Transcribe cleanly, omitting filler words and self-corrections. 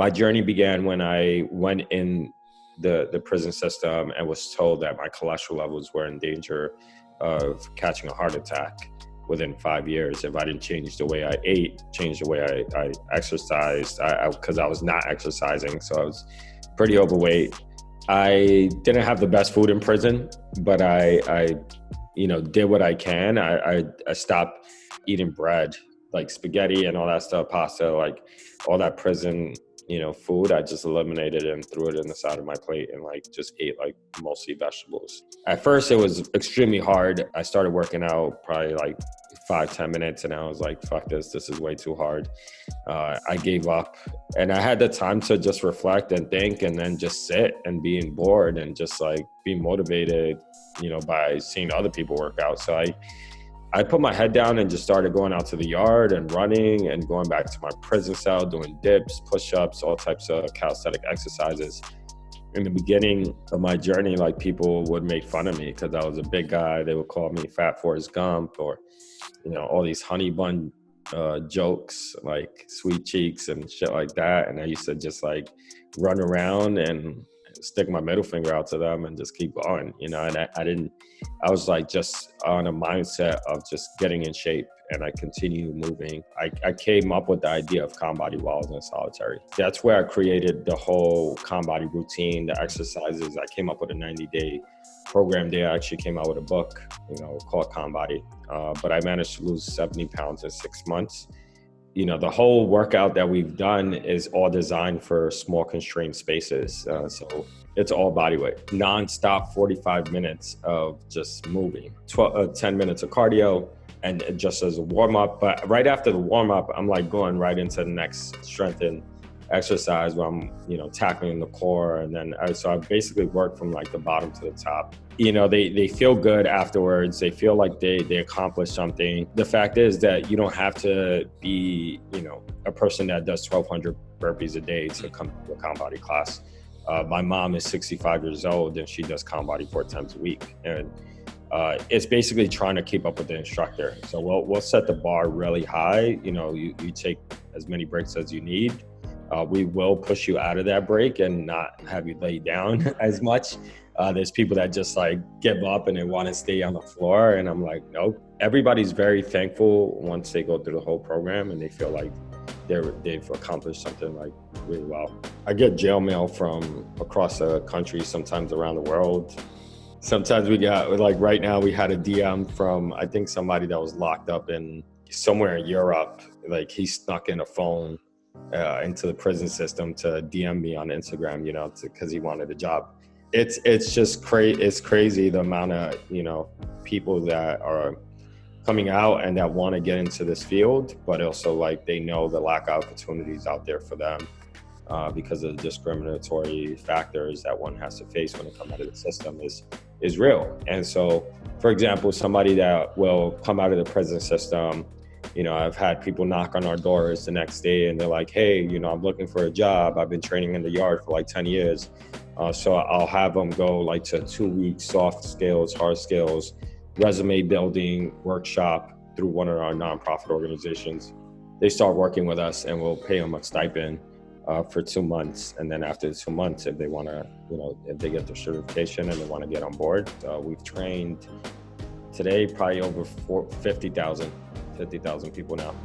My journey began when I went in the prison system and was told that my cholesterol levels were in danger of catching a heart attack within 5 years if I didn't change the way I ate, change the way I exercised, because I was not exercising, so I was pretty overweight. I didn't have the best food in prison, but I did what I can. I stopped eating bread, like spaghetti and all that stuff, pasta, like all that prison, food. I just eliminated it and threw it in the side of my plate and like just ate like mostly vegetables. At first it was extremely hard. I started working out probably like 5-10 minutes and I was like, fuck this is way too hard. I gave up and I had the time to just reflect and think and then just sit and being bored and just like being motivated, by seeing other people work out. So I put my head down and just started going out to the yard and running and going back to my prison cell, doing dips, push-ups, all types of calisthenic exercises. In the beginning of my journey, like people would make fun of me because I was a big guy. They would call me Fat Forrest Gump or, all these honey bun jokes like sweet cheeks and shit like that. And I used to just like run around and stick my middle finger out to them and just keep going, and I was like just on a mindset of just getting in shape and I continued moving. I came up with the idea of CONBODY while I was in solitary. That's where I created the whole CONBODY routine, the exercises. I came up with a 90-day program there. I actually came out with a book, called CONBODY, but I managed to lose 70 pounds in 6 months. The whole workout that we've done is all designed for small constrained spaces. So it's all body weight, nonstop 45 minutes of just moving, 10 minutes of cardio and just as a warm up. But right after the warm up, I'm like going right into the next strengthen exercise where I'm, tackling the core. And then so I basically work from like the bottom to the top. They feel good afterwards. They feel like they accomplished something. The fact is that you don't have to be, a person that does 1,200 burpees a day to come to a CONBODY class. My mom is 65 years old and she does CONBODY 4 times a week. And it's basically trying to keep up with the instructor. So we'll set the bar really high. You take as many breaks as you need. We will push you out of that break and not have you lay down as much. There's people that just like give up and they want to stay on the floor. And I'm like, nope. Everybody's very thankful once they go through the whole program and they feel like they've accomplished something like really well. I get jail mail from across the country, sometimes around the world. Sometimes we got, like right now we had a DM from, I think somebody that was locked up in somewhere in Europe. Like he snuck in a phone into the prison system to DM me on Instagram, because he wanted a job. It's just it's crazy the amount of, people that are coming out and that want to get into this field, but also like they know the lack of opportunities out there for them because of the discriminatory factors that one has to face when it comes out of the system is real. And so, for example, somebody that will come out of the prison system, I've had people knock on our doors the next day and they're like, hey, I'm looking for a job. I've been training in the yard for like 10 years. So I'll have them go like to 2-week soft skills, hard skills, resume building workshop through one of our nonprofit organizations. They start working with us and we'll pay them a stipend for 2 months. And then after 2 months, if they want to, if they get their certification and they want to get on board, we've trained today probably over 50,000 people now.